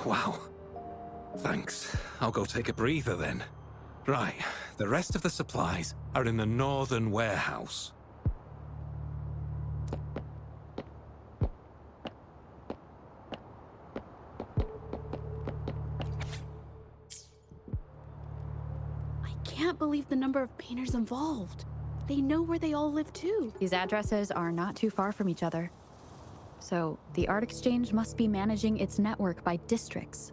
Wow. Thanks. I'll go take a breather then. Right, the rest of the supplies are in the northern warehouse. I can't believe the number of painters involved. They know where they all live too. These addresses are not too far from each other. So the art exchange must be managing its network by districts.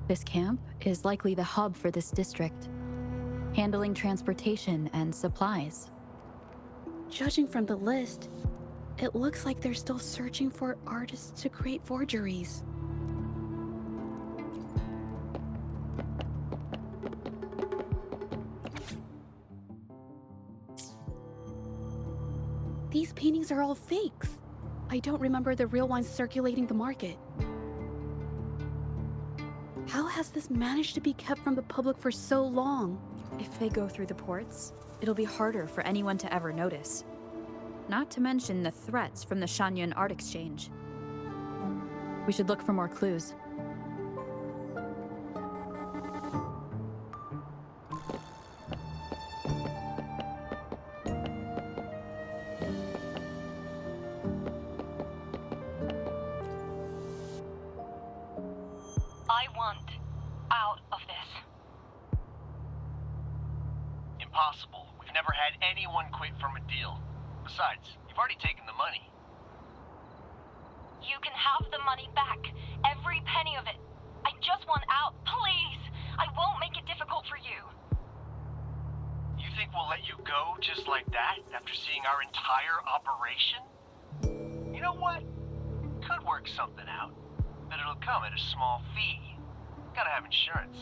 This camp is likely the hub for this district, handling transportation and supplies. Judging from the list, it looks like they're still searching for artists to create forgeries. These paintings are all fakes. I don't remember the real ones circulating the market. How has this managed to be kept from the public for so long? If they go through the ports, it'll be harder for anyone to ever notice. Not to mention the threats from the Shangyun Art Exchange. We should look for more clues. I want out of this. Impossible. We've never had anyone quit from a deal. Besides, you've already taken the money. You can have the money back. Every penny of it. I just want out, please. I won't make it difficult for you. You think we'll let you go just like that after seeing our entire operation? You know what? Could work something out, but it'll come at a small fee. Gotta have insurance.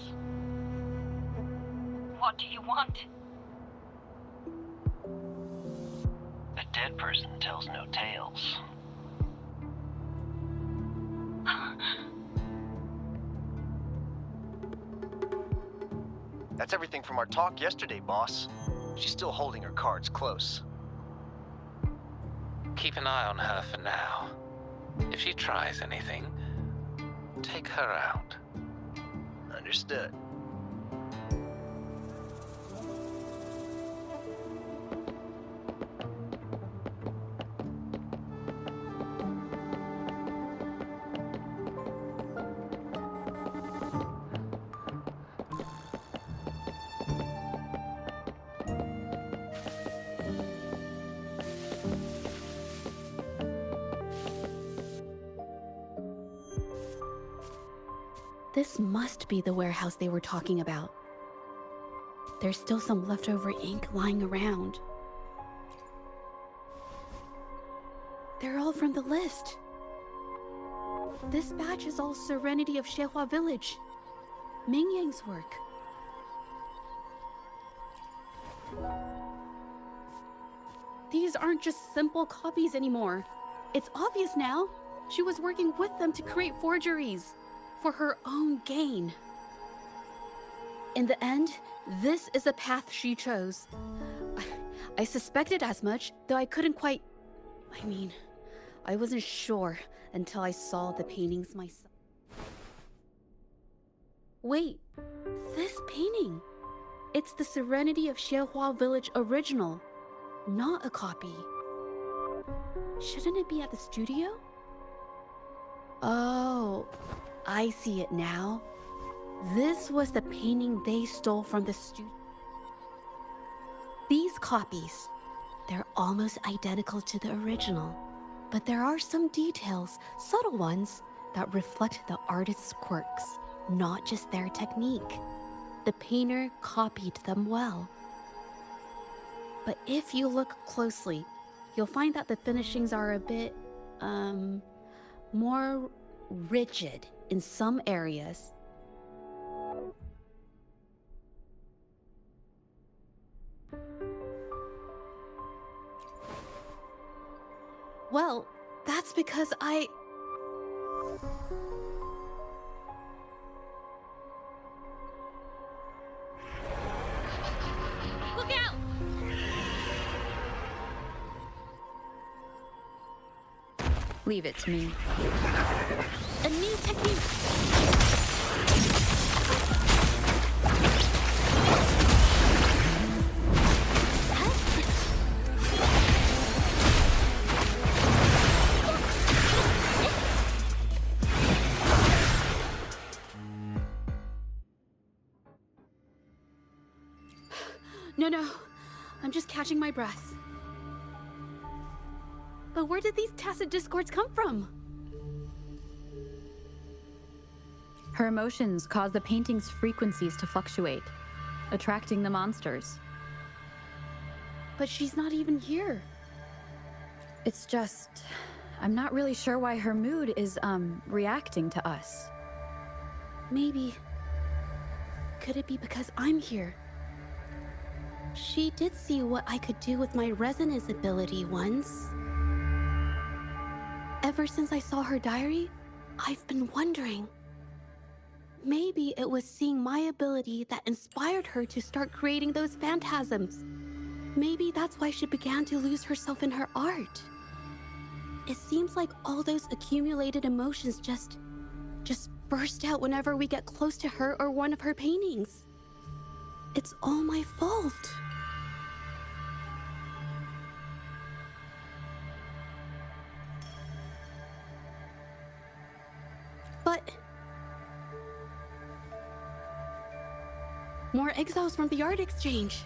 What do you want? A dead person tells no tales. That's everything from our talk yesterday, boss. She's still holding her cards close. Keep an eye on her for now. If she tries anything, take her out. Understood. This must be the warehouse they were talking about. There's still some leftover ink lying around. They're all from the list. This batch is all Serenity of Xehua Village. Ming Yang's work. These aren't just simple copies anymore. It's obvious now. She was working with them to create forgeries for her own gain. In the end, this is the path she chose. I suspected as much, though I couldn't quite... I wasn't sure until I saw the paintings myself. Wait, this painting. It's the Serenity of Xehua Village original, not a copy. Shouldn't it be at the studio? Oh, I see it now. This was the painting they stole from the studio. These copies, they're almost identical to the original, but there are some details, subtle ones, that reflect the artist's quirks, not just their technique. The painter copied them well. But if you look closely, you'll find that the finishings are a bit, more rigid in some areas. Well, that's because I... Look out! Leave it to me. A new technique! No. I'm just catching my breath. But where did these tacit discords come from? Her emotions cause the painting's frequencies to fluctuate, attracting the monsters. But she's not even here. It's just... I'm not really sure why her mood is, reacting to us. Maybe... Could it be because I'm here? She did see what I could do with my resonance ability once. Ever since I saw her diary, I've been wondering. Maybe it was seeing my ability that inspired her to start creating those phantasms. Maybe that's why she began to lose herself in her art. It seems like all those accumulated emotions just burst out whenever we get close to her or one of her paintings. It's all my fault. But... more exiles from the art exchange.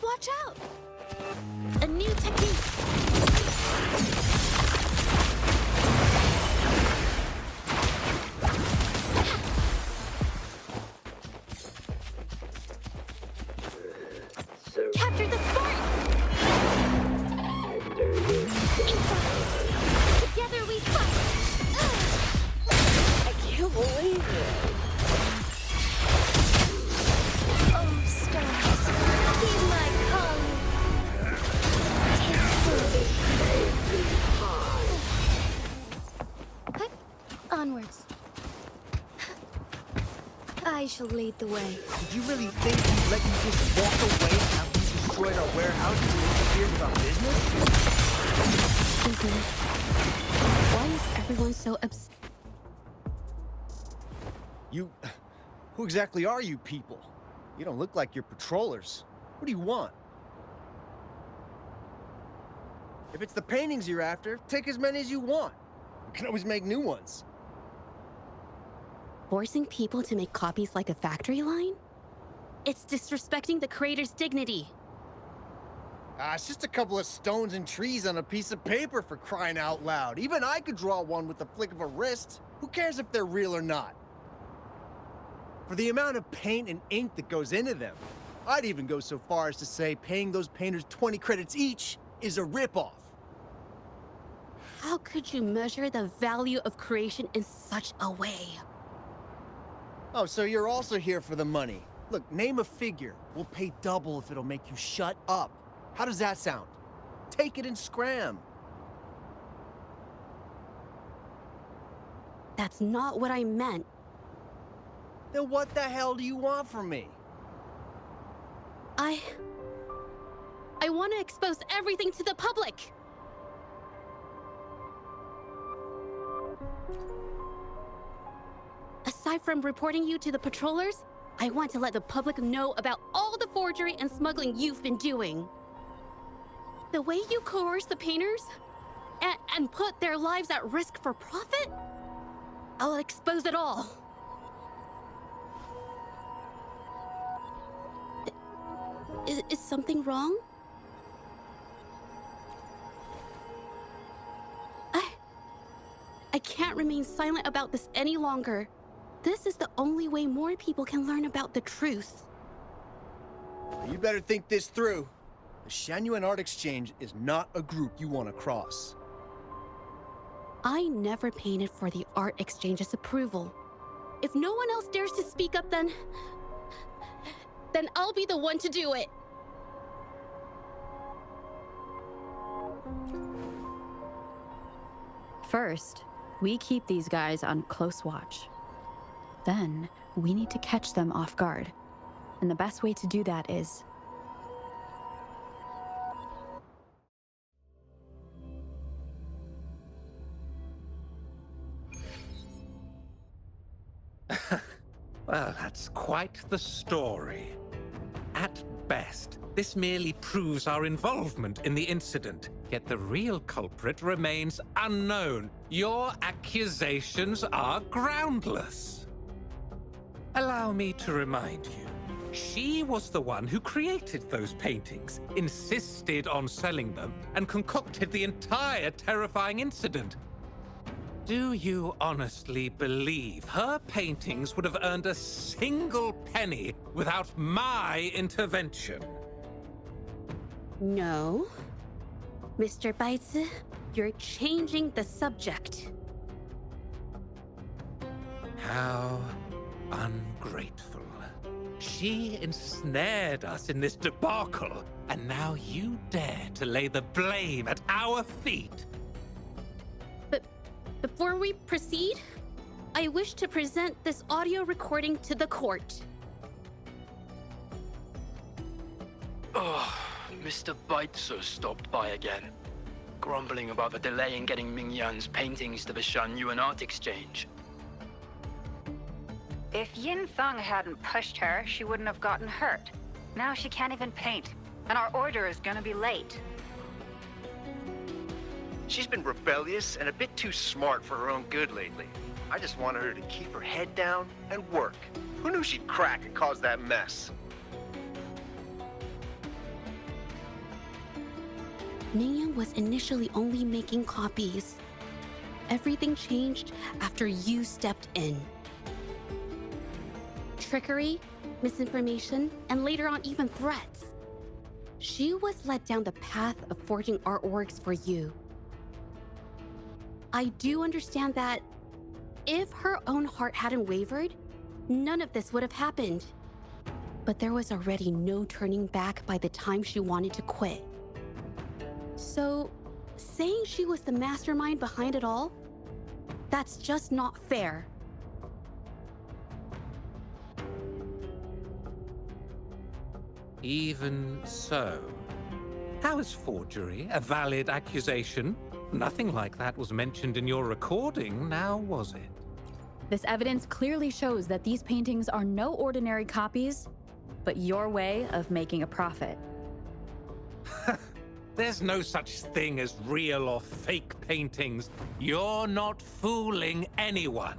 Watch out! A new technique! Capture the spark! Together we fight! I can't believe it! Oh, stars, heed my calling. Take onwards. I shall lead the way. Did you really think we'd let you just walk away after you destroyed our warehouse and interfered with our business? Business. Why is everyone so upset? Who exactly are you people? You don't look like you're patrollers. What do you want? If it's the paintings you're after, take as many as you want. We can always make new ones. Forcing people to make copies like a factory line? It's disrespecting the creator's dignity. It's just a couple of stones and trees on a piece of paper, for crying out loud. Even I could draw one with the flick of a wrist. Who cares if they're real or not? For the amount of paint and ink that goes into them, I'd even go so far as to say paying those painters 20 credits each is a ripoff. How could you measure the value of creation in such a way? Oh, so you're also here for the money. Look, name a figure. We'll pay double if it'll make you shut up. How does that sound? Take it and scram. That's not what I meant. Then what the hell do you want from me? I want to expose everything to the public. Aside from reporting you to the patrollers, I want to let the public know about all the forgery and smuggling you've been doing. The way you coerce the painters and put their lives at risk for profit? I'll expose it all. Is something wrong? I can't remain silent about this any longer. This is the only way more people can learn about the truth. You better think this through. The Shangyuan Art Exchange is not a group you want to cross. I never painted for the Art Exchange's approval. If no one else dares to speak up, then I'll be the one to do it. First, we keep these guys on close watch. Then, we need to catch them off guard. And the best way to do that is... Well, that's quite the story. At best, this merely proves our involvement in the incident, yet the real culprit remains unknown. Your accusations are groundless. Allow me to remind you, she was the one who created those paintings, insisted on selling them, and concocted the entire terrifying incident. Do you honestly believe her paintings would have earned a single penny without my intervention? No. Mr. Baitsu, you're changing the subject. How ungrateful. She ensnared us in this debacle, and now you dare to lay the blame at our feet. But before we proceed, I wish to present this audio recording to the court. Oh, Mr. Baitsu stopped by again, grumbling about the delay in getting Mingyan's paintings to the Shan-Yuan Art Exchange. If Yin Feng hadn't pushed her, she wouldn't have gotten hurt. Now she can't even paint, and our order is gonna be late. She's been rebellious and a bit too smart for her own good lately. I just wanted her to keep her head down and work. Who knew she'd crack and cause that mess? Mingyan was initially only making copies. Everything changed after you stepped in. Trickery, misinformation, and later on even threats. She was led down the path of forging artworks for you. I do understand that if her own heart hadn't wavered, none of this would have happened. But there was already no turning back by the time she wanted to quit. So, saying she was the mastermind behind it all, that's just not fair. Even so, how is forgery a valid accusation? Nothing like that was mentioned in your recording, now was it? This evidence clearly shows that these paintings are no ordinary copies, but your way of making a profit. There's no such thing as real or fake paintings. You're not fooling anyone.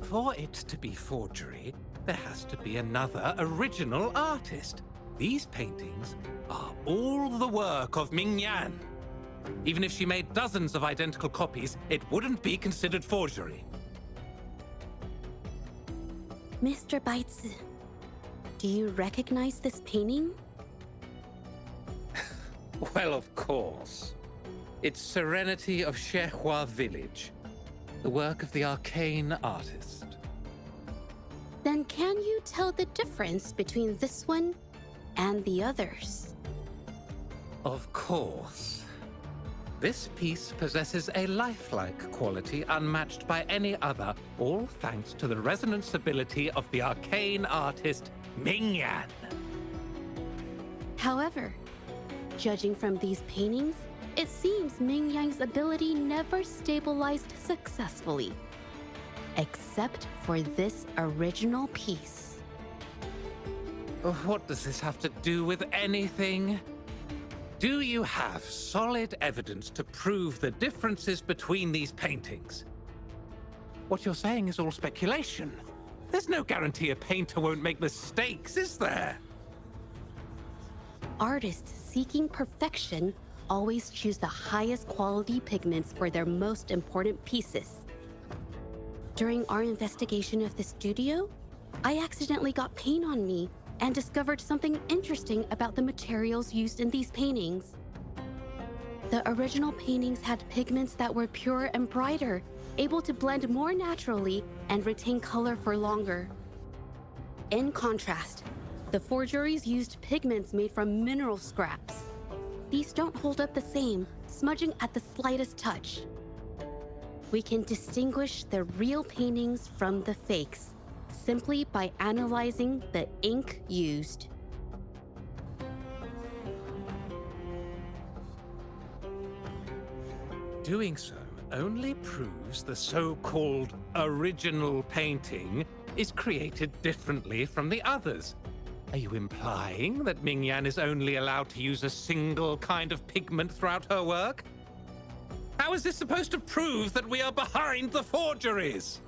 For it to be forgery, there has to be another original artist. These paintings are all the work of Mingyan. Even if she made dozens of identical copies, it wouldn't be considered forgery. Mr. Baitsu, do you recognize this painting? Well, of course. It's Serenity of Shehua Village, the work of the arcane artist. Then can you tell the difference between this one and the others? Of course. This piece possesses a lifelike quality unmatched by any other, all thanks to the resonance ability of the arcane artist, Mingyan. However, judging from these paintings, it seems Mingyan's ability never stabilized successfully. Except for this original piece. What does this have to do with anything? Do you have solid evidence to prove the differences between these paintings? What you're saying is all speculation. There's no guarantee a painter won't make mistakes, is there? Artists seeking perfection always choose the highest quality pigments for their most important pieces. During our investigation of the studio, I accidentally got paint on me and discovered something interesting about the materials used in these paintings. The original paintings had pigments that were purer and brighter, able to blend more naturally and retain color for longer. In contrast, the forgeries used pigments made from mineral scraps. These don't hold up the same, smudging at the slightest touch. We can distinguish the real paintings from the fakes simply by analyzing the ink used. Doing so only proves the so-called original painting is created differently from the others. Are you implying that Mingyan is only allowed to use a single kind of pigment throughout her work? How is this supposed to prove that we are behind the forgeries?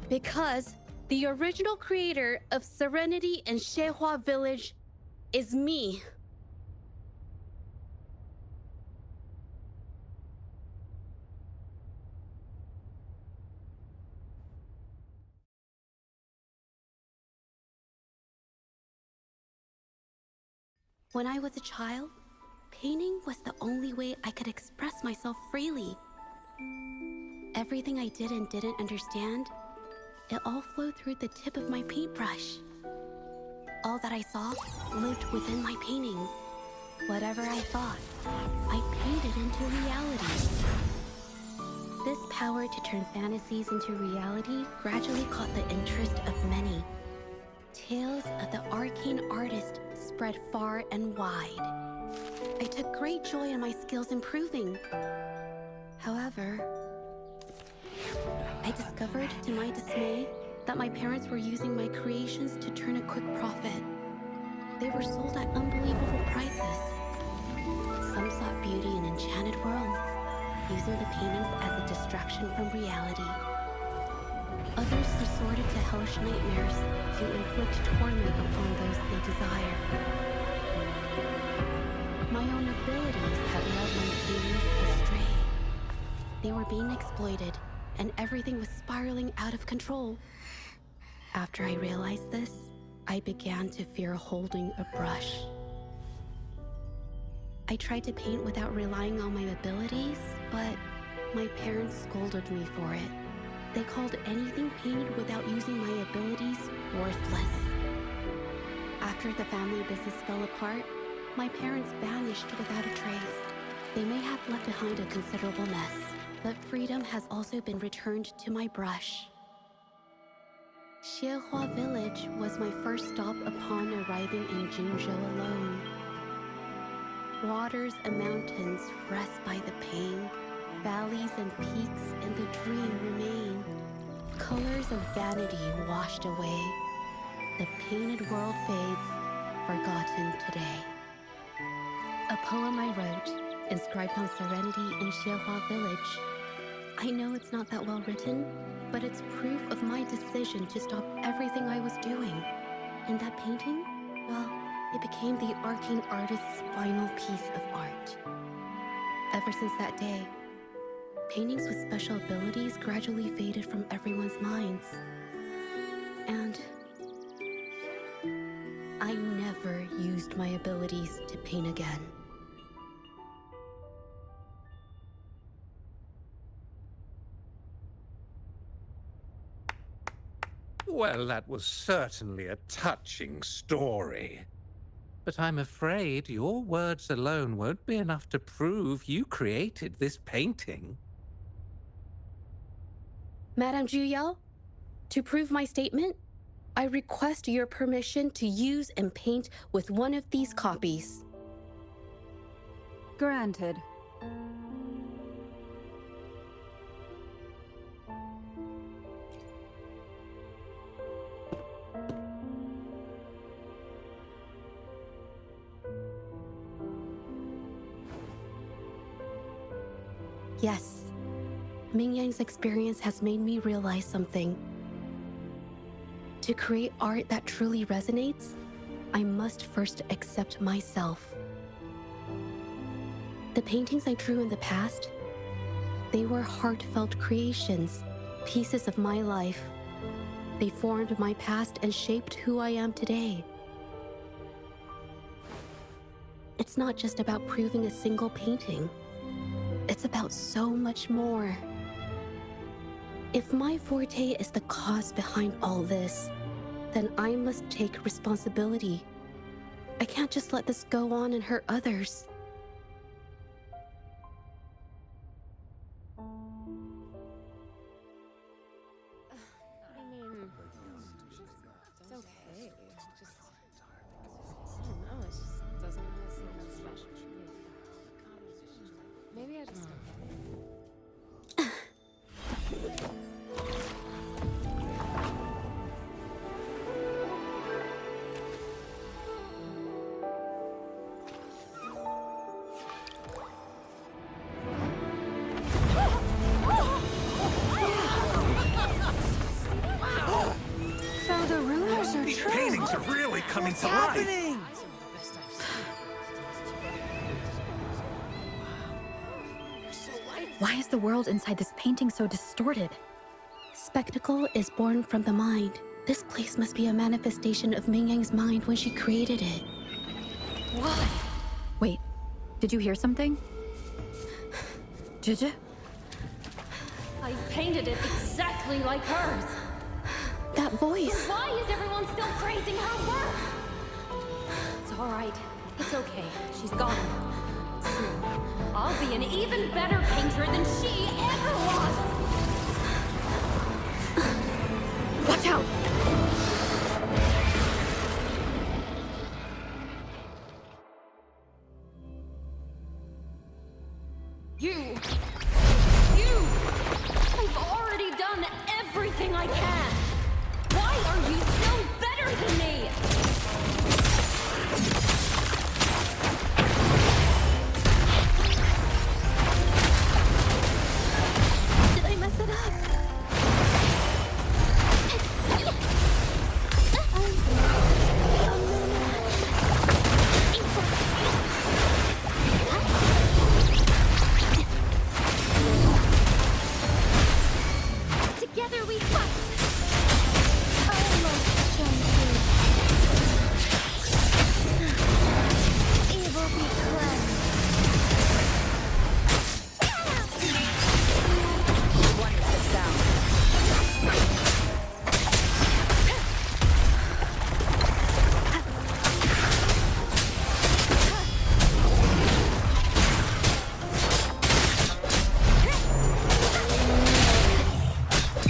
Because the original creator of Serenity and Zhezhi Village is me. When I was a child, painting was the only way I could express myself freely. Everything I did and didn't understand, it all flowed through the tip of my paintbrush. All that I saw lived within my paintings. Whatever I thought, I painted into reality. This power to turn fantasies into reality gradually caught the interest of many. Tales of the arcane artist spread far and wide. I took great joy in my skills improving. However, I discovered, to my dismay, that my parents were using my creations to turn a quick profit. They were sold at unbelievable prices. Some sought beauty in enchanted worlds, using the paintings as a distraction from reality. Others resorted to hellish nightmares to inflict torment upon those they desire. My own abilities had led my paintings astray. They were being exploited, and everything was spiraling out of control. After I realized this, I began to fear holding a brush. I tried to paint without relying on my abilities, but my parents scolded me for it. They called anything painted without using my abilities worthless. After the family business fell apart, my parents vanished without a trace. They may have left behind a considerable mess, but freedom has also been returned to my brush. Zhezhi Village was my first stop upon arriving in Jinzhou alone. Waters and mountains rest by the pain. Valleys and peaks in the dream remain. Colors of vanity washed away. The painted world fades, forgotten today. A poem I wrote, inscribed on Serenity in Zhezhi Village. I know it's not that well written, but it's proof of my decision to stop everything I was doing. And that painting, well, it became the arcane artist's final piece of art. Ever since that day, paintings with special abilities gradually faded from everyone's minds. And I never used my abilities to paint again. Well, that was certainly a touching story. But I'm afraid your words alone won't be enough to prove you created this painting. Madame Juyao, to prove my statement, I request your permission to use and paint with one of these copies. Granted. Yes, Mingyang's experience has made me realize something. To create art that truly resonates, I must first accept myself. The paintings I drew in the past, they were heartfelt creations, pieces of my life. They formed my past and shaped who I am today. It's not just about proving a single painting. It's about so much more. If my forte is the cause behind all this, then I must take responsibility. I can't just let this go on and hurt others. It's okay. Just, I don't know, it just doesn't really seem that special. Maybe I just So the rumors are These true. paintings are really coming to life. Why is the world inside this painting so distorted? Spectacle is born from the mind. This place must be a manifestation of Ming Yang's mind when she created it. Why? Wait, did you hear something? Zhezhi? I painted it exactly like hers. That voice! Why is everyone still praising her work? It's all right. It's okay. She's gone. Soon, I'll be an even better painter than she ever was. Watch out! You! I've already done everything I can. Why are you still better than me? Did I mess it up? Together we fight. Evil be cleansed. What is the sound?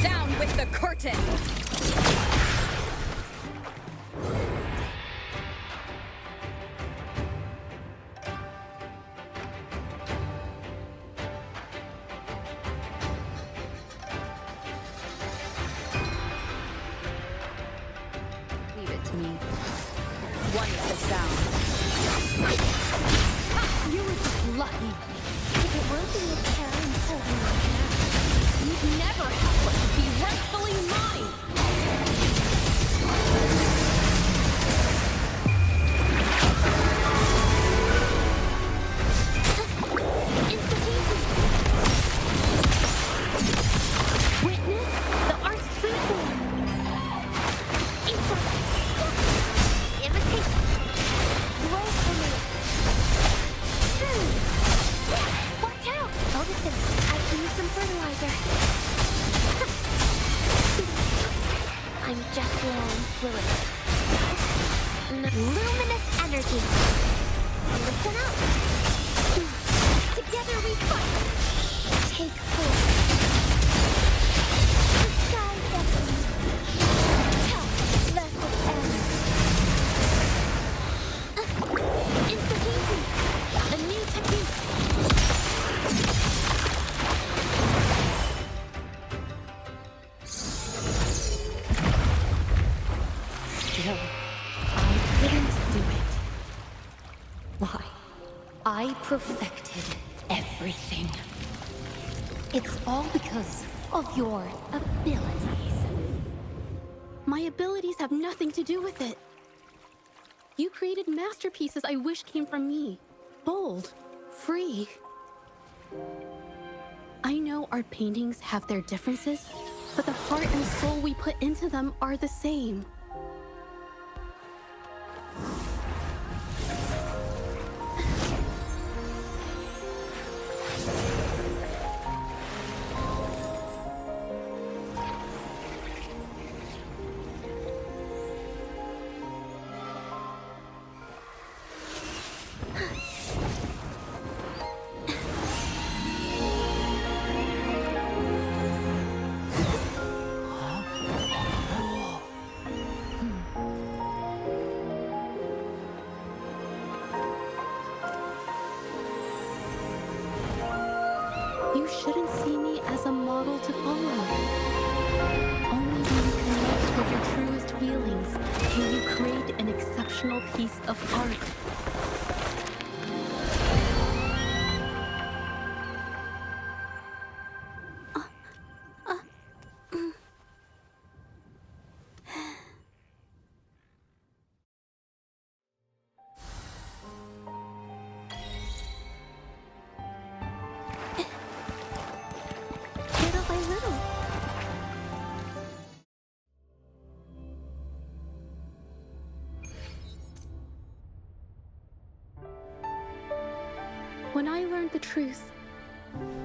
Down with the curtain! Leave it to me. One with the sound. You were just lucky. If it weren't for your parents holding my hand, you'd never have what would be rightfully mine. Witness the art's freeform. Imitate. Roll for me. Watch out! Oh, listen. I can use some fertilizer. I'm just low on fluid. Luminous energy. Listen up. Together we fight. Take force. The sky beckons. Let it end. Insta-easy. A new technique. Still, I couldn't do it. Why? I perfected everything. It's all because of your abilities. My abilities have nothing to do with it. You created masterpieces I wish came from me. Bold, free. I know our paintings have their differences, but the heart and soul we put into them are the same. shouldn't see me as a model to follow. Only when you connect with your truest feelings can you create an exceptional piece of art. Little by little. When I learned the truth,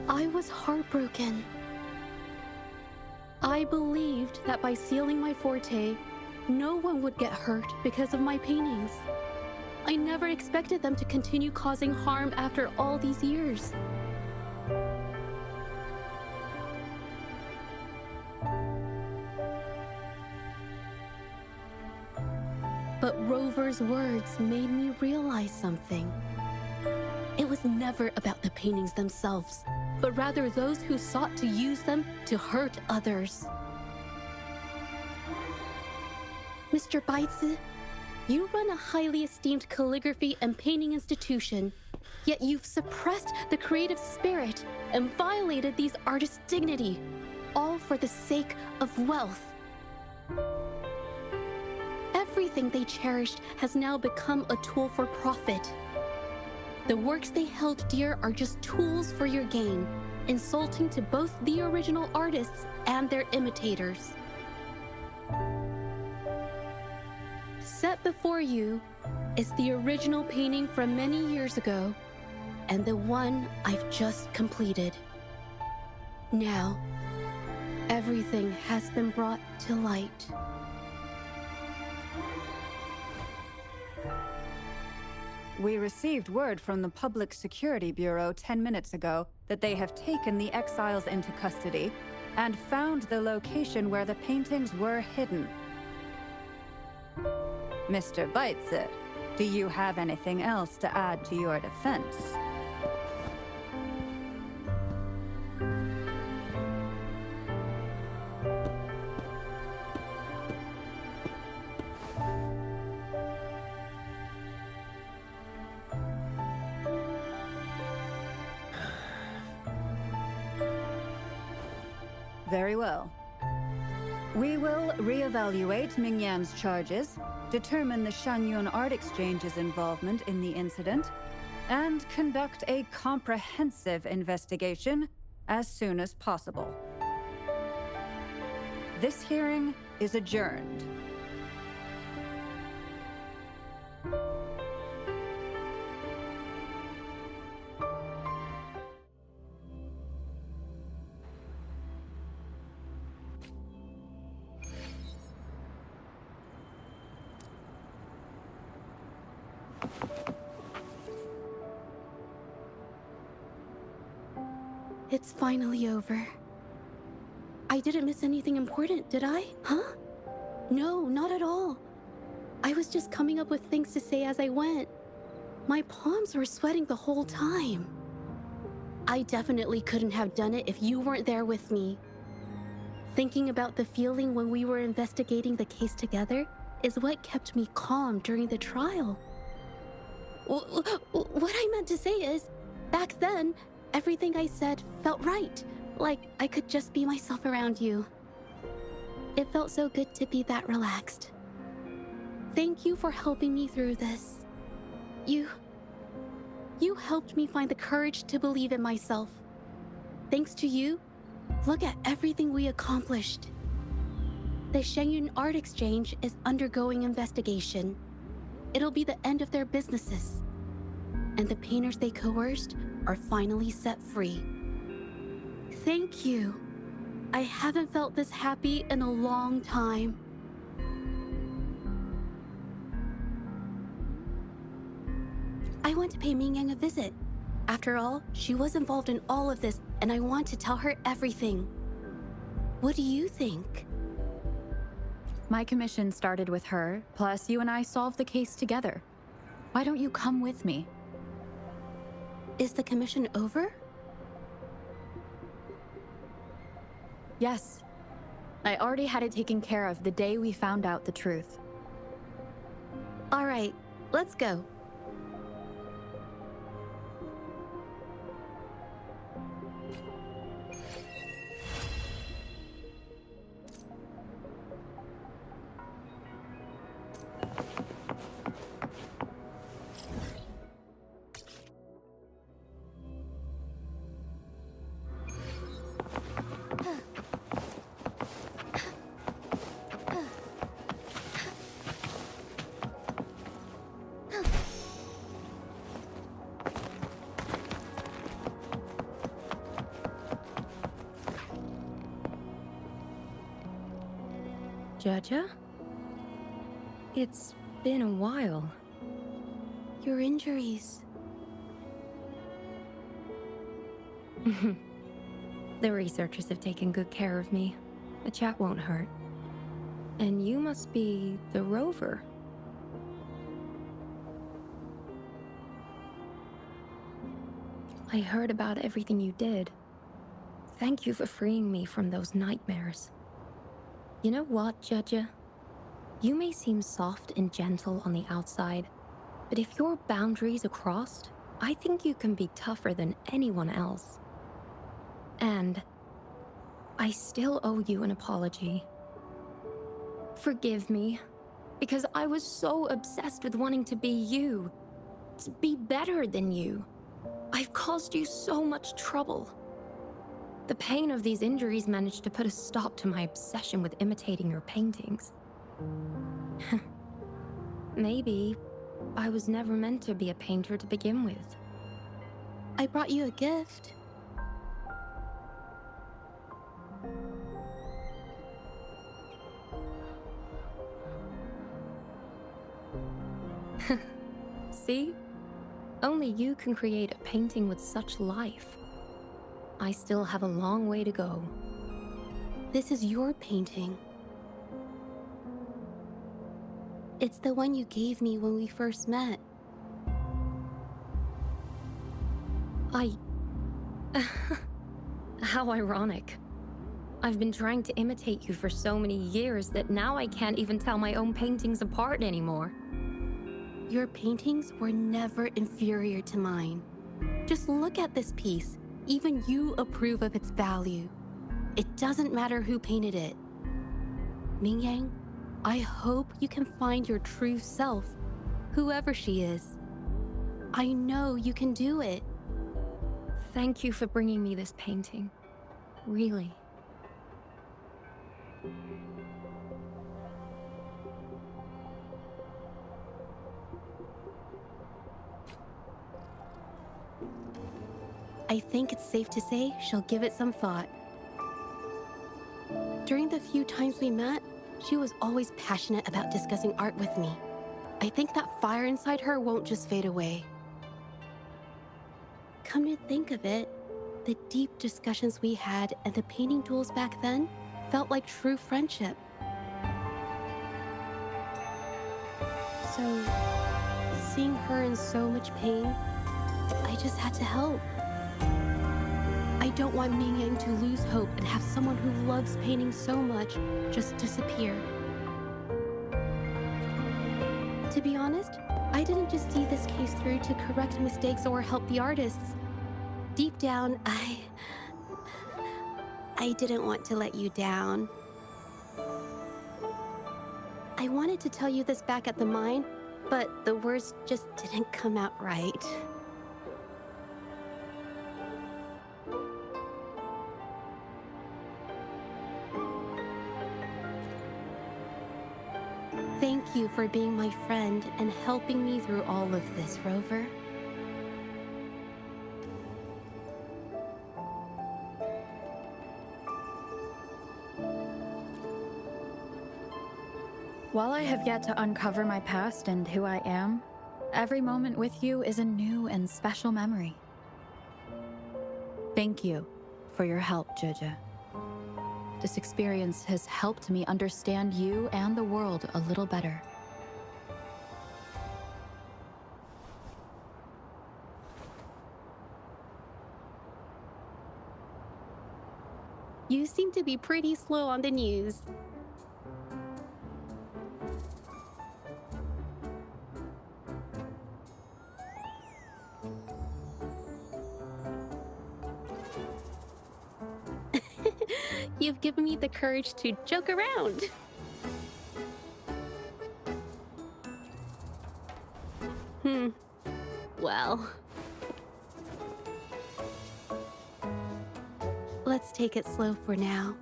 I was heartbroken. I believed that by sealing my forte, no one would get hurt because of my paintings. I never expected them to continue causing harm after all these years. But Rover's words made me realize something. It was never about the paintings themselves, but rather those who sought to use them to hurt others. Mr. Baitsu, you run a highly esteemed calligraphy and painting institution, yet you've suppressed the creative spirit and violated these artists' dignity, all for the sake of wealth. Everything they cherished has now become a tool for profit. The works they held dear are just tools for your gain, insulting to both the original artists and their imitators. Set before you is the original painting from many years ago, and the one I've just completed. Now, everything has been brought to light. We received word from the Public Security Bureau 10 minutes ago that they have taken the exiles into custody and found the location where the paintings were hidden. Mr. Baitsu, do you have anything else to add to your defense? Very well. We will reevaluate Mingyan's charges, determine the Shanyun Art Exchange's involvement in the incident, and conduct a comprehensive investigation as soon as possible. This hearing is adjourned. It's finally over. I didn't miss anything important, did I? Huh? No, not at all. I was just coming up with things to say as I went. My palms were sweating the whole time. I definitely couldn't have done it if you weren't there with me. Thinking about the feeling when we were investigating the case together is what kept me calm during the trial. What I meant to say is, back then, everything I said felt right, like I could just be myself around you. It felt so good to be that relaxed. Thank you for helping me through this. You helped me find the courage to believe in myself. Thanks to you, look at everything we accomplished. The Shenyun Art Exchange is undergoing investigation. It'll be the end of their businesses. And the painters they coerced are finally set free. Thank you. I haven't felt this happy in a long time. I want to pay Mingyang a visit. After all, she was involved in all of this, and I want to tell her everything. What do you think? My commission started with her, plus you and I solved the case together. Why don't you come with me? Is the commission over? Yes. I already had it taken care of the day we found out the truth. All right, let's go. Judge? It's been a while. Your injuries. The researchers have taken good care of me. A chat won't hurt. And you must be the rover. I heard about everything you did. Thank you for freeing me from those nightmares. You know what, Judge? You may seem soft and gentle on the outside, but if your boundaries are crossed, I think you can be tougher than anyone else. And I still owe you an apology. Forgive me, because I was so obsessed with wanting to be you, to be better than you. I've caused you so much trouble. The pain of these injuries managed to put a stop to my obsession with imitating your paintings. Maybe I was never meant to be a painter to begin with. I brought you a gift. See? Only you can create a painting with such life. I still have a long way to go. This is your painting. It's the one you gave me when we first met. How ironic. I've been trying to imitate you for so many years that now I can't even tell my own paintings apart anymore. Your paintings were never inferior to mine. Just look at this piece. Even you approve of its value. It doesn't matter who painted it. Mingyang, I hope you can find your true self, whoever she is. I know you can do it. Thank you for bringing me this painting. Really. I think it's safe to say she'll give it some thought. During the few times we met, she was always passionate about discussing art with me. I think that fire inside her won't just fade away. Come to think of it, the deep discussions we had and the painting duels back then felt like true friendship. So, seeing her in so much pain, I just had to help. I don't want Mingyang to lose hope and have someone who loves painting so much just disappear. To be honest, I didn't just see this case through to correct mistakes or help the artists. Deep down, I didn't want to let you down. I wanted to tell you this back at the mine, but the words just didn't come out right. Thank you for being my friend and helping me through all of this, Rover. While I have yet to uncover my past and who I am, every moment with you is a new and special memory. Thank you for your help, Zhezhi. This experience has helped me understand you and the world a little better. You seem to be pretty slow on the news. You've given me the courage to joke around. Well, let's take it slow for now.